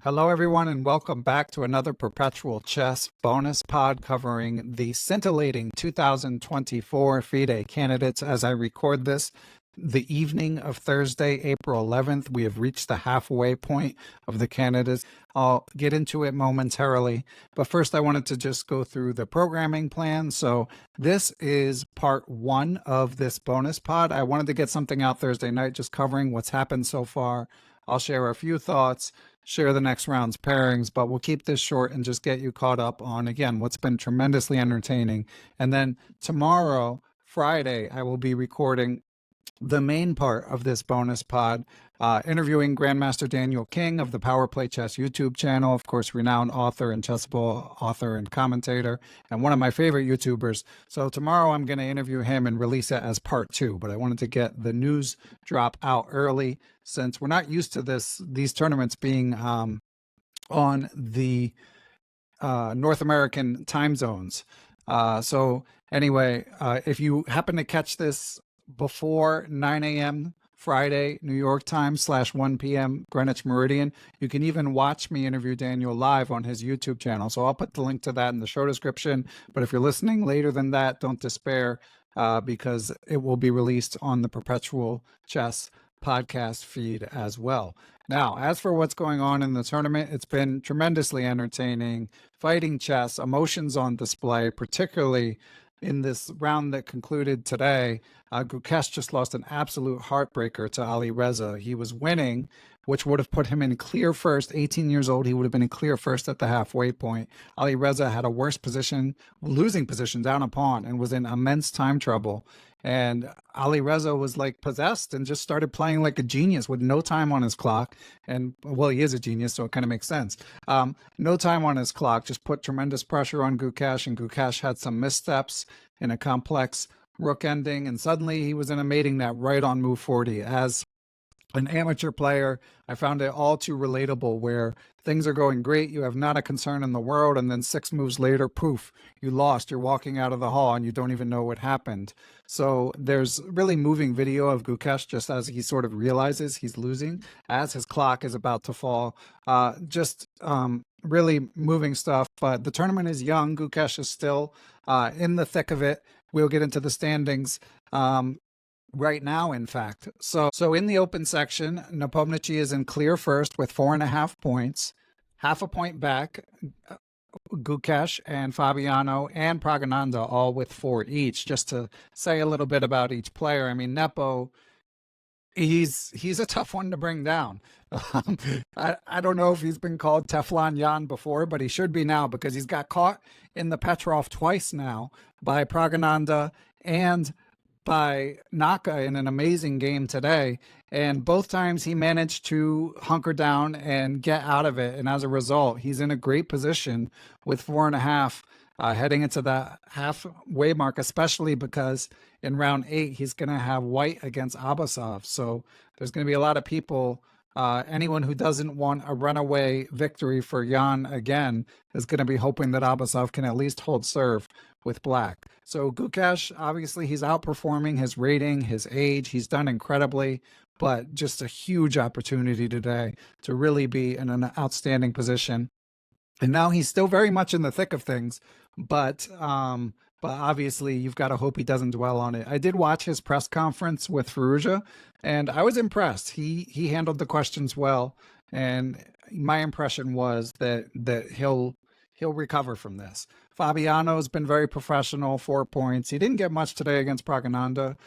Hello, everyone, and welcome back to another Perpetual Chess bonus pod covering the scintillating 2024 FIDE candidates. As I record this, the evening of Thursday, April 11th, we have reached the halfway point of the candidates. I'll get into it momentarily, but first I wanted to just go through the programming plan. So this is part one of this bonus pod. I wanted to get something out Thursday night, just covering what's happened so far. I'll share a few thoughts, share the next round's pairings, but we'll keep this short and just get you caught up on, again, what's been tremendously entertaining. And then tomorrow, Friday, I will be recording the main part of this bonus pod, interviewing Grandmaster Daniel King of the Powerplay Chess YouTube channel, of course, renowned author and chessable author and commentator, and one of my favorite YouTubers. So tomorrow I'm going to interview him and release it as part two, but I wanted to get the news drop out early since we're not used to these tournaments being on the North American time zones. So anyway, if you happen to catch this before 9 a.m. Friday, New York time /1 p.m. Greenwich Meridian, you can even watch me interview Daniel live on his YouTube channel. So I'll put the link to that in the show description. But if you're listening later than that, don't despair because it will be released on the Perpetual Chess podcast feed as well. Now, as for what's going on in the tournament, it's been tremendously entertaining, fighting chess, emotions on display, particularly in this round that concluded today. Gukesh just lost an absolute heartbreaker to Ali Reza. He was winning, which would have put him in clear first. 18 years old, he would have been in clear first at the halfway point. Ali Reza had a worse position, losing position down a pawn, and was in immense time trouble. And Ali Reza was like possessed and just started playing like a genius with no time on his clock. And well, he is a genius, so it kind of makes sense. No time on his clock, just put tremendous pressure on Gukesh, and Gukesh had some missteps in a complex rook ending, and suddenly he was in a mating net right on move 40. As an amateur player, I found it all too relatable where things are going great, you have not a concern in the world, and then 6 moves later, poof, you lost, you're walking out of the hall and you don't even know what happened. So there's really moving video of Gukesh just as he sort of realizes he's losing, as his clock is about to fall. Really moving stuff, but the tournament is young. Gukesh is still in the thick of it. We'll get into the standings right now, in fact. So in the open section, Nepomniathchi is in clear first with 4.5 points, half a point back. Gukesh and Fabiano and Pragananda all with 4 each. Just to say a little bit about each player, I mean, Nepo, he's a tough one to bring down. I don't know if he's been called Teflon Jan before, but he should be now because he's got caught in the Petrov twice now by Pragananda and by Naka in an amazing game today. And both times he managed to hunker down and get out of it. And as a result, he's in a great position with 4.5 heading into the halfway mark, especially because in round 8, he's going to have white against Abasov. So there's going to be a lot of people, anyone who doesn't want a runaway victory for Jan again is going to be hoping that Abasov can at least hold serve with black. So Gukesh, obviously he's outperforming his rating, his age, he's done incredibly, but just a huge opportunity today to really be in an outstanding position. And now he's still very much in the thick of things, but obviously you've got to hope he doesn't dwell on it. I did watch his press conference with Firouzja, and I was impressed. He handled the questions well, and my impression was that he'll recover from this. Fabiano's been very professional, 4 points. He didn't get much today against Pragananda.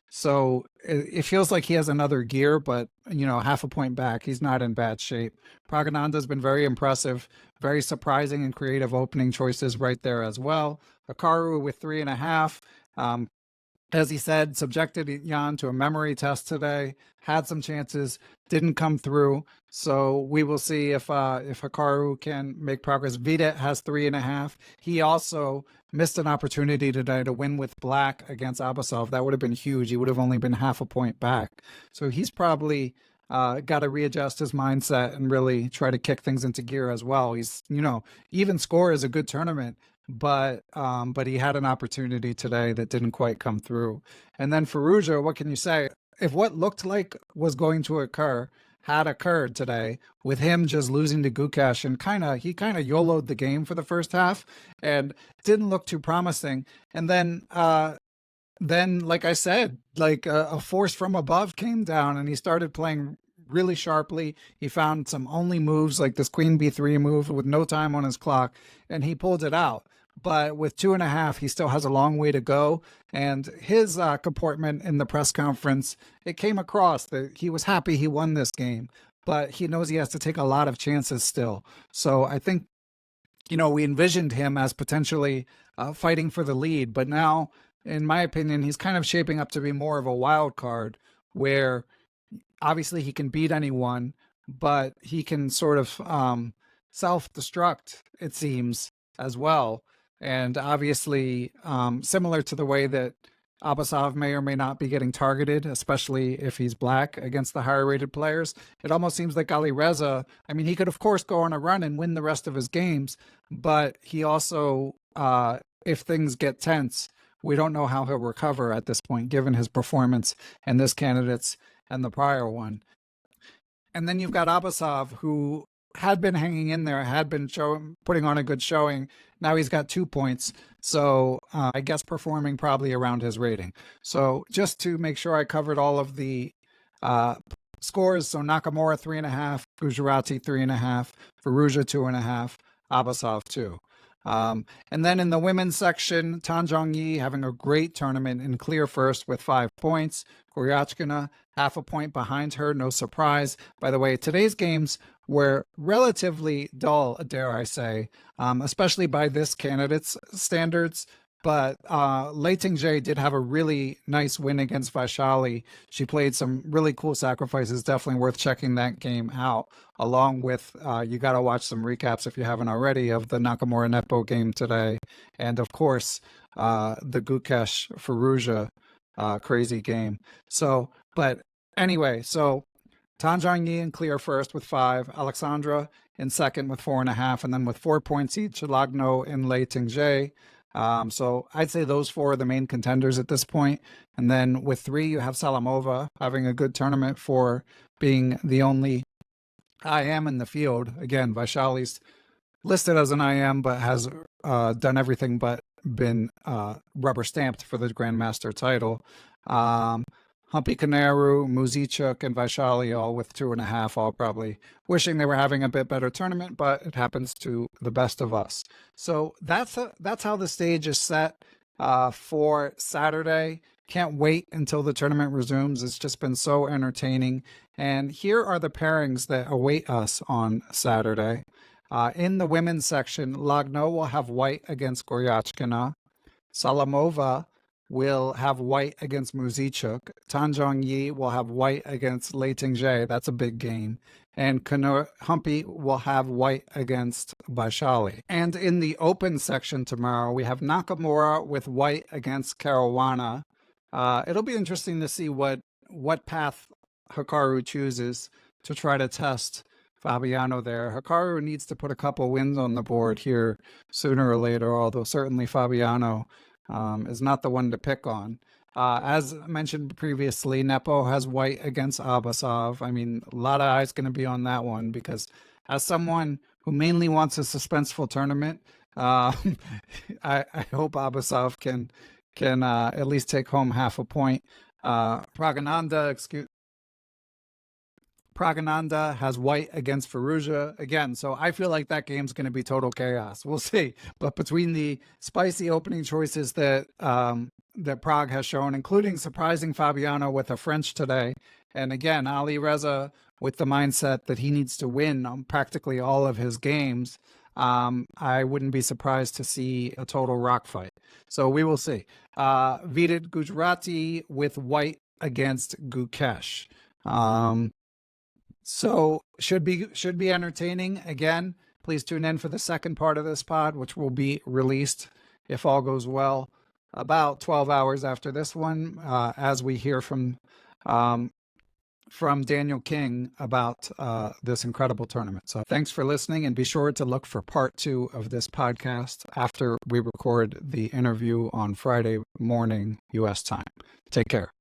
So it feels like he has another gear, but, half a point back. He's not in bad shape. Pragananda's been very impressive, very surprising and creative opening choices right there as well. Hikaru with 3.5. As he said, subjected Jan to a memory test today, had some chances, didn't come through. So we will see if Hikaru can make progress. FIDE has 3.5. He also missed an opportunity today to win with black against Abasov. That would have been huge. He would have only been half a point back. So he's probably got to readjust his mindset and really try to kick things into gear as well. He's, even score is a good tournament, but he had an opportunity today that didn't quite come through. And then Firouzja, what can you say? If what looked like was going to occur had occurred today with him just losing to Gukesh, and he kind of YOLO'd the game for the first half and didn't look too promising. And then, like I said, like a force from above came down and he started playing really sharply. He found some only moves like this queen b3 move with no time on his clock, and he pulled it out. But with 2.5, he still has a long way to go. And his comportment in the press conference, it came across that he was happy he won this game, but he knows he has to take a lot of chances still. So I think, we envisioned him as potentially fighting for the lead, but now, in my opinion, he's kind of shaping up to be more of a wild card where obviously he can beat anyone, but he can sort of self-destruct, it seems, as well. And obviously, similar to the way that Abasov may or may not be getting targeted, especially if he's black against the higher rated players, it almost seems like Alireza, I mean, he could, of course, go on a run and win the rest of his games, but he also, if things get tense, we don't know how he'll recover at this point, given his performance in this candidates and the prior one. And then you've got Abasov, who had been hanging in there, had been putting on a good showing. Now he's got 2 points. So I guess performing probably around his rating. So just to make sure I covered all of the scores. So Nakamura 3.5, Gujarati 3.5, Firouzja 2.5, Abasov 2. And then in the women's section, Tan Zhongyi having a great tournament in clear first with 5 points. Goryachkina, half a point behind her, no surprise. By the way, today's games were relatively dull, dare I say, especially by this candidate's standards. But Lei Tingzhe did have a really nice win against Vaishali. She played some really cool sacrifices. Definitely worth checking that game out. Along with, you got to watch some recaps if you haven't already of the Nakamura Nepo game today. And of course, the Gukesh Firouzja crazy game. So, but anyway, so Tan Zhongyi in clear first with 5, Alexandra in second with 4.5, and then with 4 points each, Lagno and Lei Tingzhe. So I'd say those 4 are the main contenders at this point. And then with 3, you have Salamova having a good tournament for being the only IM in the field. Again, Vaishali's listed as an IM, but has done everything but been rubber stamped for the Grandmaster title. Humpy Kanaru, Muzichuk, and Vaishali all with 2.5, all probably wishing they were having a bit better tournament, but it happens to the best of us. So that's how the stage is set for Saturday. Can't wait until the tournament resumes. It's just been so entertaining. And here are the pairings that await us on Saturday. In the women's section, Lagno will have white against Goryachkina. Salamova will have white against Muzichuk. Tan Zhongyi will have white against Lei Tingzhe. That's a big gain. And Humpy will have white against Vaishali. And in the open section tomorrow, we have Nakamura with white against Caruana. It'll be interesting to see what path Hikaru chooses to try to test Fabiano there. Hikaru needs to put a couple wins on the board here sooner or later, although certainly Fabiano is not the one to pick on. As mentioned previously, Nepo has white against Abasov. I mean, a lot of eyes going to be on that one because as someone who mainly wants a suspenseful tournament, I hope Abasov can at least take home half a point. Pragananda has white against Firouzja again, so I feel like that game's going to be total chaos. We'll see. But between the spicy opening choices that Prague has shown, including surprising Fabiano with a French today, and again, Alireza with the mindset that he needs to win on practically all of his games, I wouldn't be surprised to see a total rock fight. So we will see. Vidit Gujarati with white against Gukesh. So should be entertaining. Again, please tune in for the second part of this pod, which will be released, if all goes well, about 12 hours after this one, as we hear from Daniel King about this incredible tournament. So thanks for listening, and be sure to look for part 2 of this podcast after we record the interview on Friday morning U.S. time. Take care.